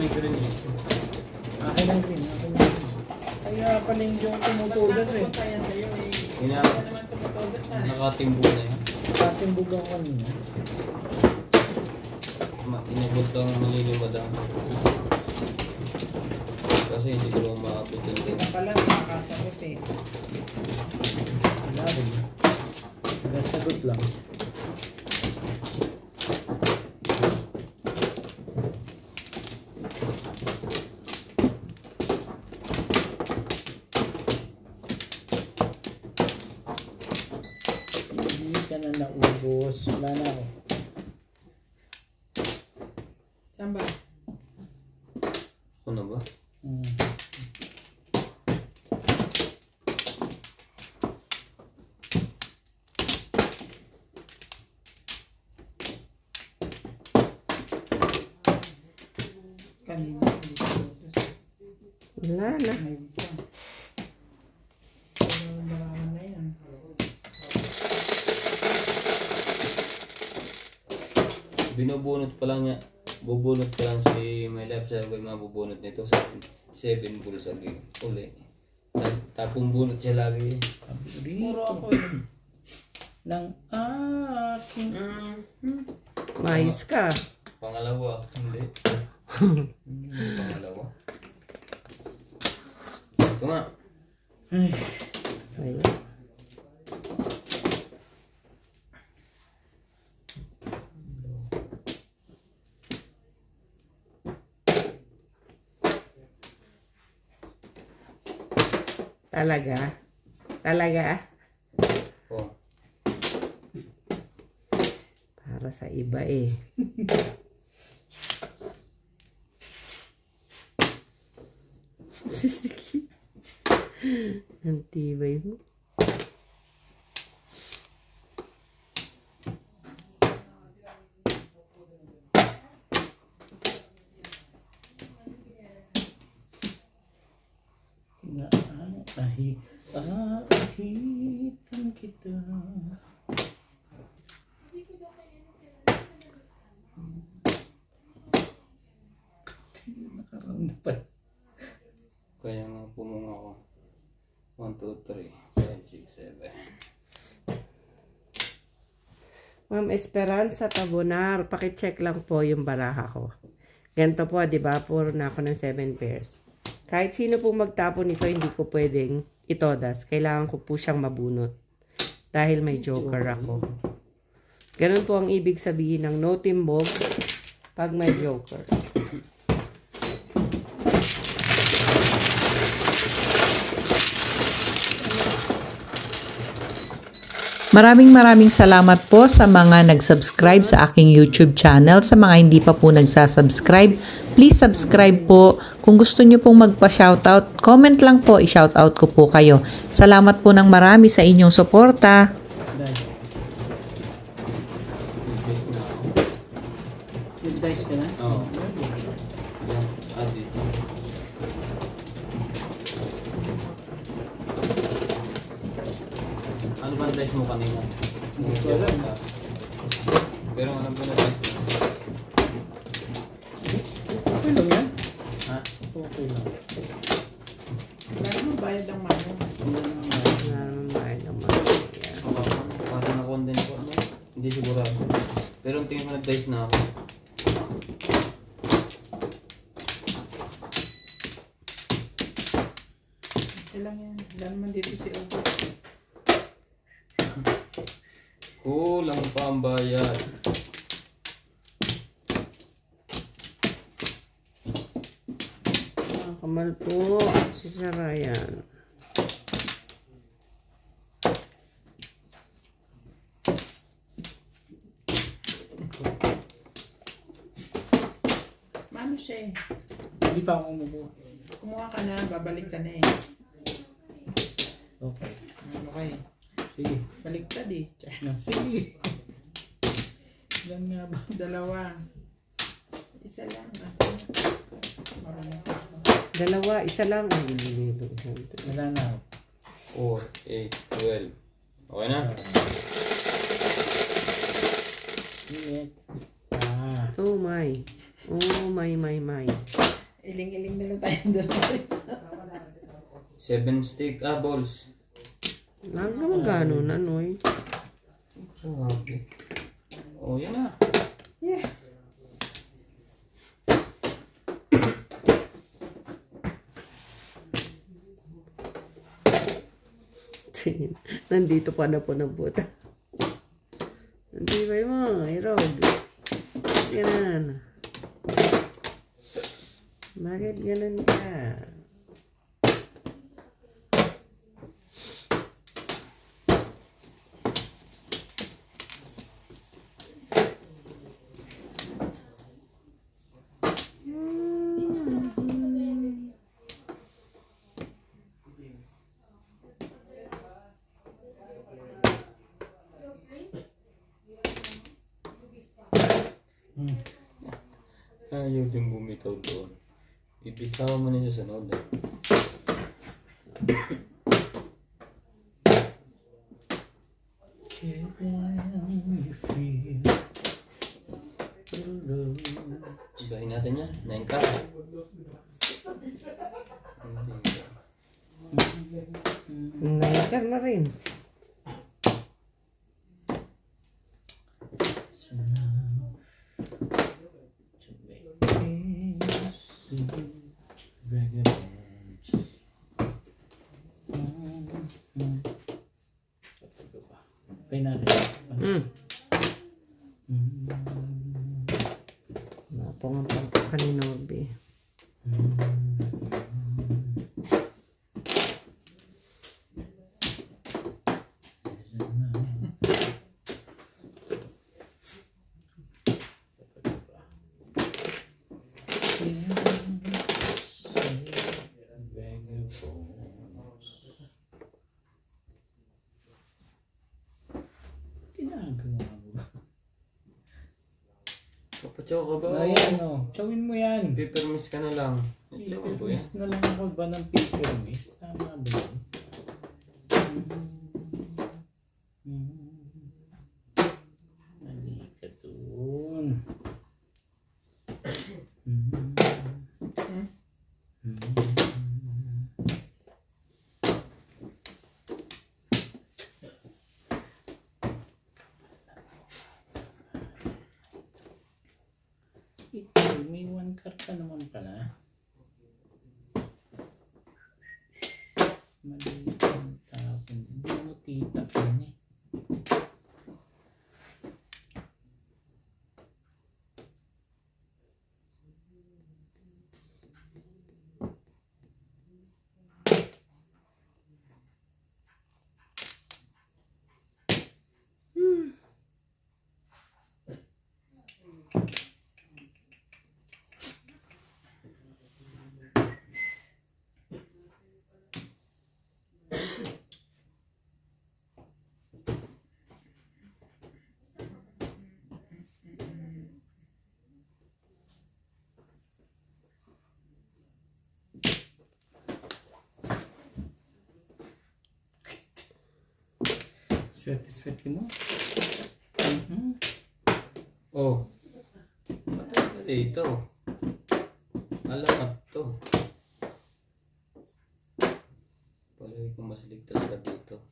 May green dito. Akin ang green. Kaya pala yung tumutodas eh. Kaya sa'yo eh. Ina, Kaya naman tumutodas ha. nakatimbo na yan. Ating bugaw kanina. Inabot ang nalilimad ang. Kasi hindi ko lang maabot yung din. Pala nakakasagot eh. Wala rin. Nasagot lang. ka na naubos. Wala na ako. Saan ba? Ako na ba? Kanina. Hindi ko todas. Wala na. May pa. Pero marami na yan. Binubunot pa lang niya. Bubunot pa lang si My Love. Sabi ko yung mabubunot nito sa 7 bulls again. Uli. Tapong bunot siya lagi. Puro ako yun. Ng aking... Mais ka. Pangalawa. Hindi. Pangalawa. Ito nga. Ayun. Talaga? Talaga? Oh. Para sa iba eh. Ang tibay mo. Ahitan kita. Nakaraan pa. Kaya nga pumunga ako. 1, 2, 3, 5, 6, 7. Ma'am Esperanza Tabonar, pakicheck lang po yung baraha ko. Ganito po, di ba? Puro na ako ng 7 pairs. Kahit sino pong magtapon nito, hindi ko pwedeng itodas. Kailangan ko po siyang mabunot. Dahil may joker ako. Ganun po ang ibig sabihin ng no timbog pag may joker. Maraming salamat po sa mga nag-subscribe sa aking YouTube channel. Sa mga hindi pa po nagsasubscribe, please subscribe po. Kung gusto nyo pong magpa-shoutout, comment lang po, i-shoutout ko po kayo. Salamat po ng marami sa inyong suporta. Yung dice ka na? Oo. Yan. Adi. Ano ba ang dice mo kanina? Hindi ko alam. Pero alam ko na dice mo. Okay lang yan. Ha? Okay lang. Wala naman bayad ang mano. Parang na-condense ko. Ano? Hindi sigurado. Pero ang tingin ko na-dice na ako. Ilang yan. Wala naman dito si Ogo. Kulang pa ang bayad. Kamal po si Sarayan. Mano siya eh. Hindi pa ako umuha. Kumuha ka na, babalik ka na eh. Okay. Ano kayo? Sige. Baliktad eh. No, sige. Ilan nga ba? Dalawa. Isa lang. Marunong ka. Dalawa, isa lang. Wala na ako. 4, 8, 12. Okay na? Init. Oh my. Oh my. Iling-iling na lang tayo dalawa. 7 stick. Balls. Lang naman gano'n, anoy. Grabe. Oh, yan na. Yeah. Nandito pa na po ng buta. Nandito mo, Irog. Ganun. Bakit ganun ka? Ayaw diyang bumitaw doon. Ibitaw mo na sa sunod. Ibahin natin yan. 9 ka. Naikar na rin. Napong ang pagkaka ni Norby. Papachow ka ba? Ayan o. Chawin mo yan. Paper miss ka na lang. Chow mo yan. Miss na lang ako ba ng paper miss? Tama ba yun? Mali ka dun. May 1 card ka naman pala. Maliit ang tapon. Hindi mo tita yun eh. Swerte mo. Oh. Patay ka dito. Alamat to. Palagi kong mas ligtas ka dito.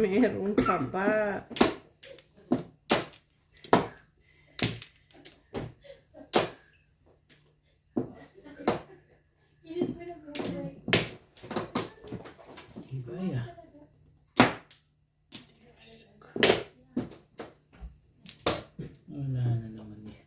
Meron ka pa. Wala na naman eh.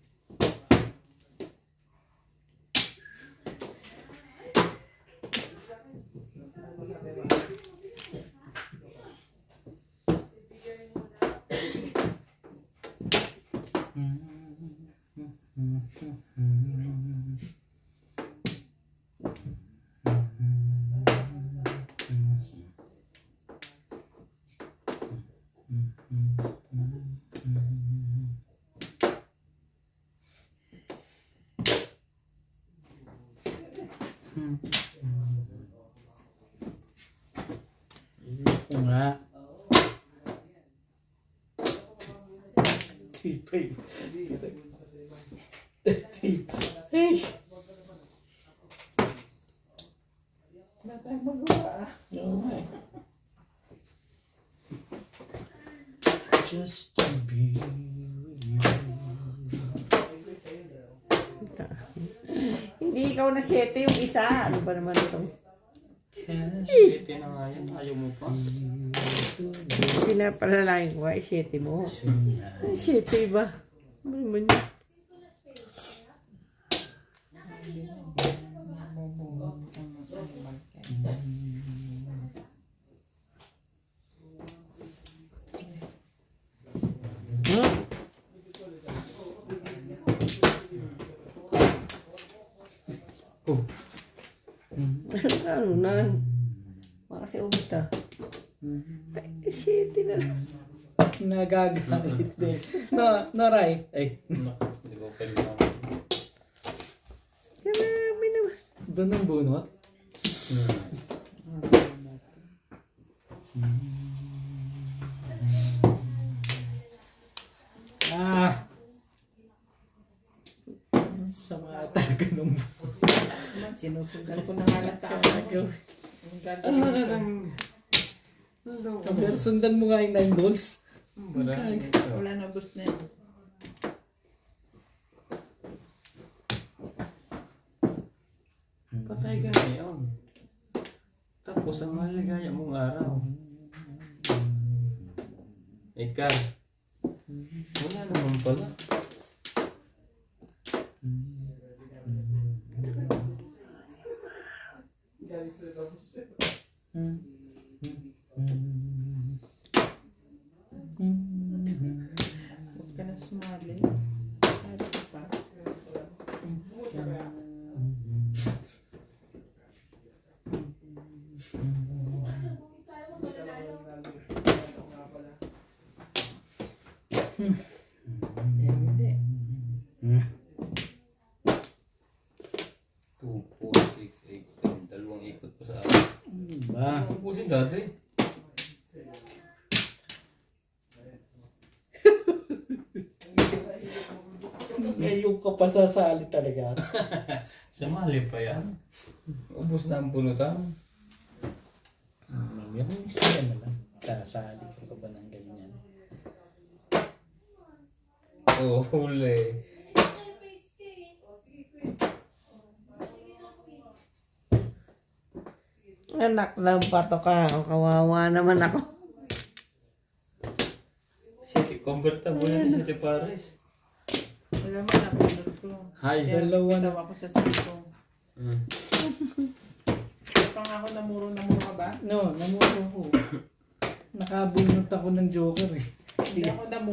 Ito nga. Tipay. Tipay. Wala tayong magawa ah. Oo nga eh. Just to be with you. Hindi ikaw na 7 yung isa. Ano ba naman itong? Ito na nga yan. Ayaw mo pa. Pinapalalain ko ay 7 mo. Ay, 7 ba? Ano naman yun? Ano na? Makasi ulit ah. Shit, na lang. Nagagalit din. No, Ray. Ay, Hindi ko pwede na. Grabe naman. doon ang bunot. Ah! Sama talaga nung Sinusundan ko na nga lang tao. Ang gagawin ko. Pero sundan mo nga yung 9 balls. Wala na, bus na yun. Patay ka ngayon. Tapos ang maligaya mong araw. Edgar. Wala naman pala. Huwag ka na sumali. Sali ka pa. Hindi. 2, 4, 6, 8, 10. Dalawang ikot pa sa akin. Ba? Ubusin dati. Ngayon ka pa sasali talaga. Sumali pa yan. Ubus na ang punutan. Yung isa na lang. Sasali ka pa ba ng ganyan? Oh, huli. Anak ng pato ka. Kawawa naman ako. City convertible na ni City Paris. Wala mo na pinod ko. Hi. Kaya Dalawa na. tawa ko sa cellphone. Kaya pa nga ako namuro ka ba? No, namuro ko. Nakabunot ako ng Joker eh. Hindi ako namuro.